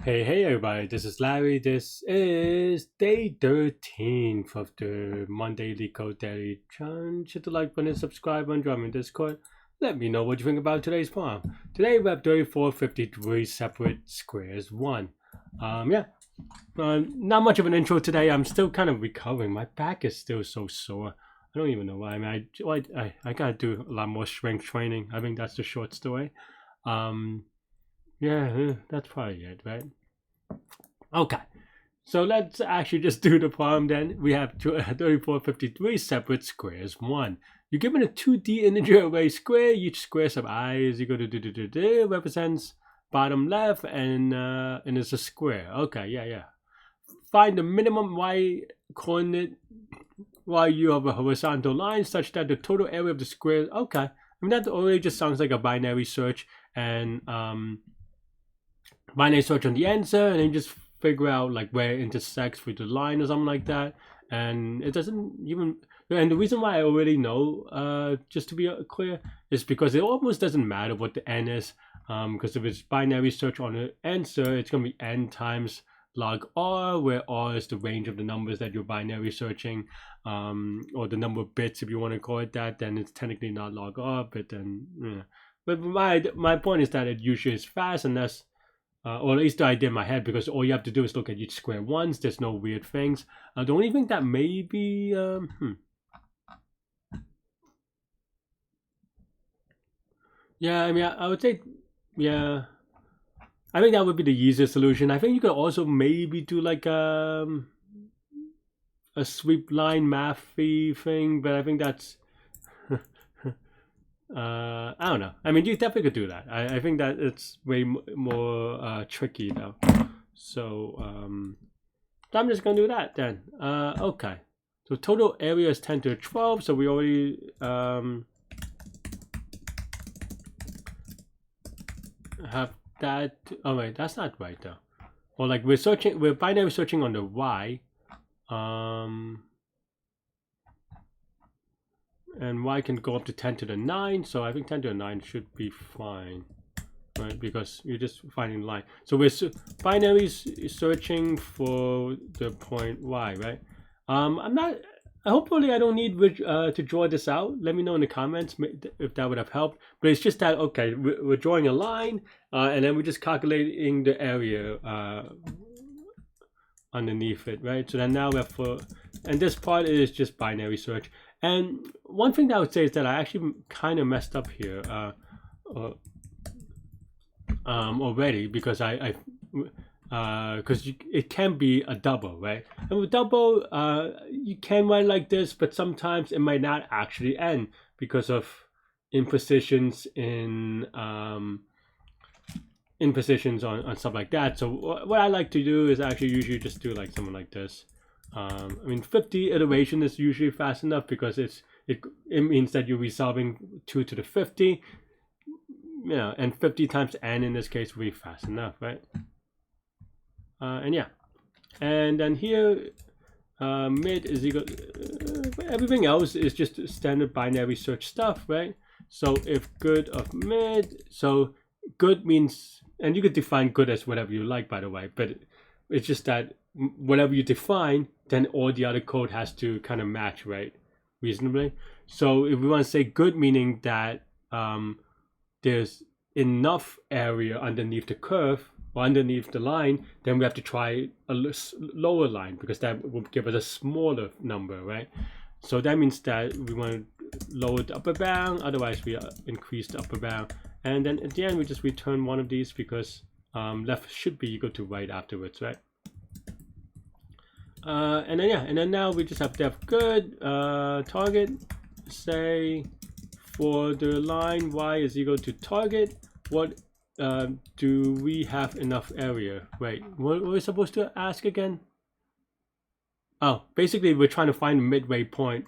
Hey everybody, this is Larry. This is day 13th of the Monday Leetcode Daily Challenge. Hit the like button, subscribe, and join me in Discord. Let me know what you think about today's poem. Today we have 3453 separate squares. Not much of an intro today. I'm still kind of recovering. My back is still so sore. I don't even know why. I gotta do a lot more strength training. I think that's the short story. Yeah, that's probably it, right? Okay, so let's actually just do the problem then. We have 3453 separate squares. One, you're given a 2D integer array square. Each square sub I is equal to represents bottom left and it's a square. Okay, yeah. Find the minimum y coordinate while you have a horizontal line such that the total area of the square. Okay, I mean that already just sounds like a binary search and binary search on the answer, and then just figure out like where it intersects with the line or something like that. And it doesn't even. And the reason why I already know, just to be clear, is because it almost doesn't matter what the n is, because if it's binary search on the answer, it's going to be n times log r, where r is the range of the numbers that you're binary searching, or the number of bits if you want to call it that. Then it's technically not log r, but then yeah. But my point is that it usually is fast, and that's or at least the idea in my head, because all you have to do is look at each square once. There's no weird things. The only thing that maybe yeah, I mean, I would say, yeah, I think that would be the easiest solution. I think you could also maybe do like a sweep line mathy thing, but I think that's I don't know. I mean, you definitely could do that. I think that it's way more tricky though. So I'm just gonna do that then. Okay. So total area is 10 to the 12. So we already have that. Oh wait, that's not right though. Or like we're binary searching on the y. And y can go up to 10 to the 9, so I think 10 to the 9 should be fine, right? Because you're just finding line. So we're binary searching for the point y, right? I'm not. Hopefully, I don't need to draw this out. Let me know in the comments if that would have helped. But it's just that okay, we're drawing a line, and then we're just calculating the area underneath it, right? So then now we have and this part is just binary search. And one thing that I would say is that I actually kind of messed up here already, because because it can be a double, right? And with double, you can write like this, but sometimes it might not actually end because of imprecisions impositions on stuff like that. So what I like to do is actually usually just do like something like this. I mean, 50 iteration is usually fast enough because it means that you're resolving 2 to the 50. Yeah, and 50 times n in this case will be fast enough, right? And yeah, and then here mid is equal. Everything else is just standard binary search stuff, right? So if good of mid, so good means, and you could define good as whatever you like, by the way, but it's just that whatever you define, then all the other code has to kind of match, right? Reasonably. So if we want to say good, meaning that there's enough area underneath the curve or underneath the line, then we have to try a lower line, because that will give us a smaller number, right? So that means that we want to lower the upper bound, otherwise we increase the upper bound. And then at the end, we just return one of these, because left should be equal to right afterwards, right? And then yeah, and then now we just have def good target, say for the line y is equal to target, what do we have enough area? Wait, what were we supposed to ask again? Oh, basically we're trying to find a midway point.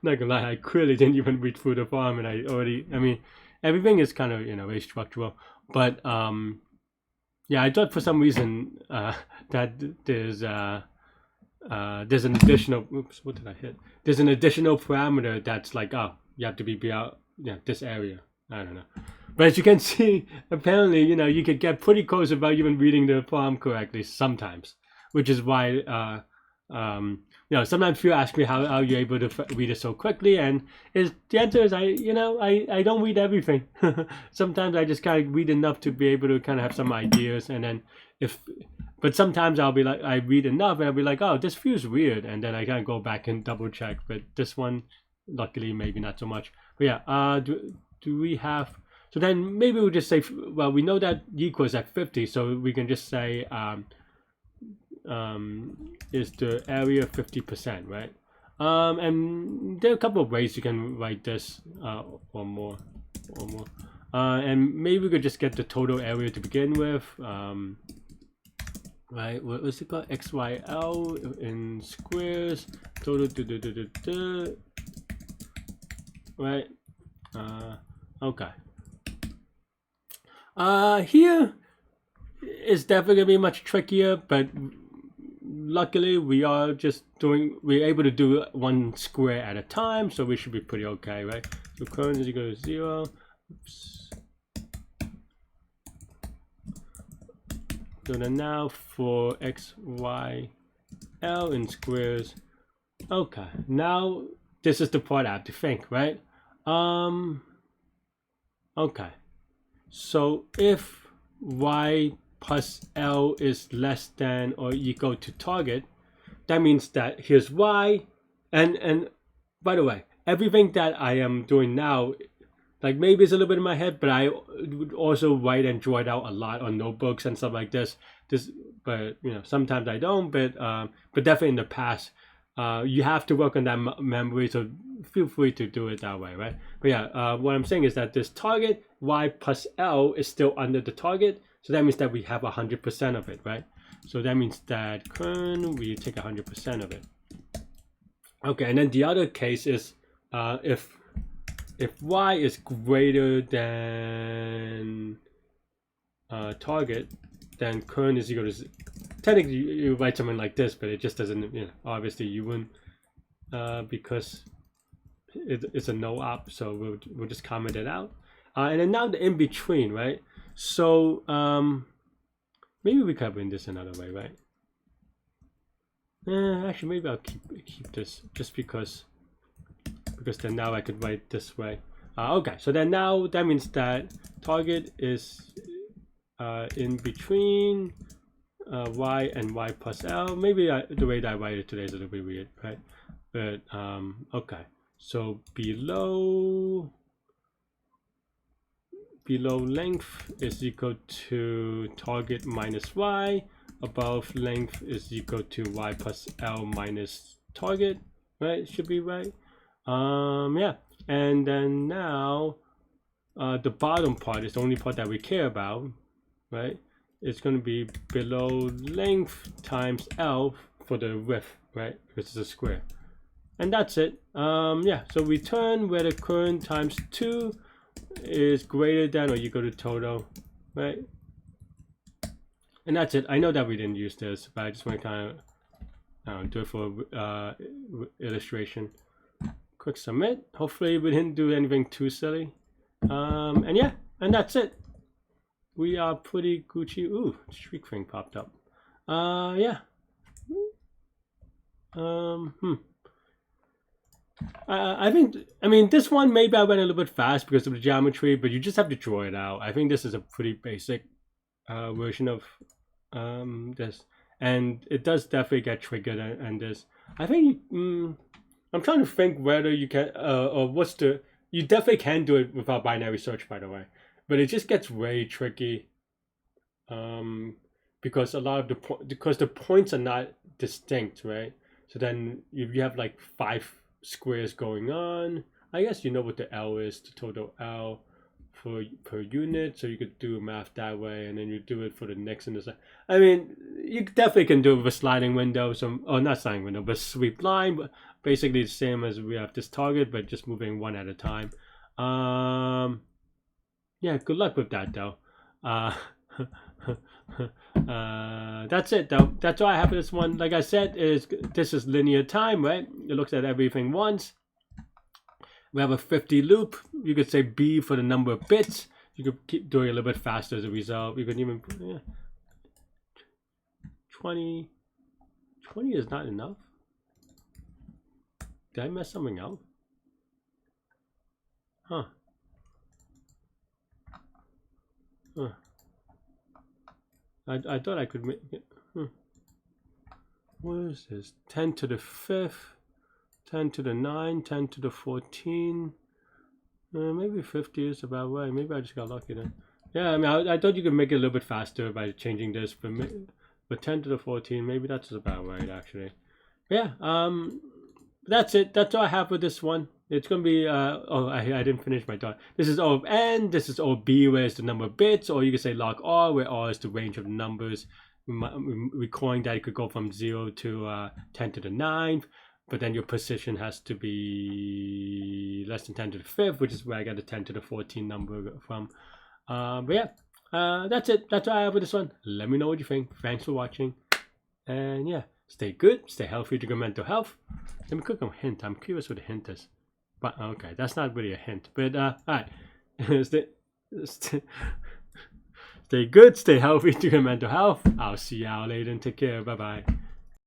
Not gonna lie, I clearly didn't even read through the form, and I mean everything is kind of, you know, very structural, but yeah, I thought for some reason that there's an additional, oops, what did I hit? There's an additional parameter that's like, oh, you have to be beyond, yeah, this area. I don't know. But as you can see, apparently, you could get pretty close without even reading the prompt correctly sometimes, which is why, sometimes people ask me how you're able to read it so quickly, and the answer is I don't read everything. Sometimes I just kind of read enough to be able to kind of have some ideas, and then but sometimes I'll be like, I read enough and I'll be like, oh, this feels weird, and then I kind of go back and double check. But this one, luckily, maybe not so much. But yeah, do we have? So then maybe we'll just say, well, we know that equals at 50, so we can just say is the area 50%, right? And there are a couple of ways you can write this, or more. And maybe we could just get the total area to begin with. Right, what's it called? XYL in squares, total, right? Okay. Here is definitely gonna be much trickier, but luckily we're able to do one square at a time, so we should be pretty okay, right? So current is equal to 0. Oops. So then now for x, y, l in squares. Okay, now this is the part I have to think, right? Okay. So if y plus l is less than or equal to target, that means that here's y, and by the way, everything that I am doing now, like maybe it's a little bit in my head, but I would also write and draw it out a lot on notebooks and stuff like this. But sometimes I don't. But definitely in the past, you have to work on that memory. So feel free to do it that way, right? But yeah, what I'm saying is that this target y plus l is still under the target. So that means that we have 100% of it, right? So that means that current, we take 100% of it. Okay, and then the other case is if y is greater than target, then current is equal to, technically you write something like this, but it just doesn't, obviously you wouldn't, because it's a no op, so we'll just comment it out. And then now the in between, right? So maybe we could win this another way, right? Actually, maybe I'll keep this just because then now I could write this way. Okay, so then now that means that target is in between y and y plus l. Maybe the way that I write it today is a little bit weird, right? But okay, so below length is equal to target minus y, above length is equal to y plus l minus target, right? Should be right. Yeah, and then now the bottom part is the only part that we care about, right? It's going to be below length times l for the width, right? Because it's a square, and that's it. Yeah, so return where the current times 2 is greater than or equal to total, right? And that's it. I know that we didn't use this, but I just want to kind of do it for illustration. Click submit. Hopefully we didn't do anything too silly. And yeah, and that's it. We are pretty Gucci. Ooh, streak thing popped up. Yeah. I mean, this one maybe I went a little bit fast because of the geometry, but you just have to draw it out. I think this is a pretty basic version of this, and it does definitely get triggered and this. I think I'm trying to think whether you can or what's the, you definitely can do it without binary search, by the way, but it just gets way tricky because a lot of the points are not distinct, right? So then if you have like 5 squares going on, I guess you know what the L is, the total L per unit, so you could do math that way, and then you do it for the next and the side. I mean, you definitely can do it with a sliding window, not sliding window, but sweep line, but basically the same as we have this target, but just moving one at a time. Yeah, good luck with that though. That's it though. That's all I have for this one. Like I said, this is linear time, right? It looks at everything once. We have a 50 loop. You could say B for the number of bits. You could keep doing it a little bit faster as a result. You could even, 20 is not enough. Did I mess something up? Huh. I thought I could make it. What is this? 10 to the 5th, 10 to the 9, 10 to the 14. Maybe 50 is about right. Maybe I just got lucky then. Yeah, I mean, I thought you could make it a little bit faster by changing this, but 10 to the 14, maybe that's about right actually. Yeah, that's it. That's all I have for this one. It's gonna be oh, I didn't finish my thought. This is O of n, this is O of b, where is the number of bits, or you can say log r, where r is the range of numbers. We're calling that it could go from 0 to 10 to the 9th, but then your position has to be less than 10 to the 5th, which is where I got the 10 to the 14 number from. But yeah, that's it. That's all I have for this one. Let me know what you think. Thanks for watching, and yeah, stay good, stay healthy to your mental health. Let me click on hint. I'm curious what the hint is. But okay, that's not really a hint. But all right, stay good, stay healthy to your mental health. I'll see y'all later and take care. Bye bye.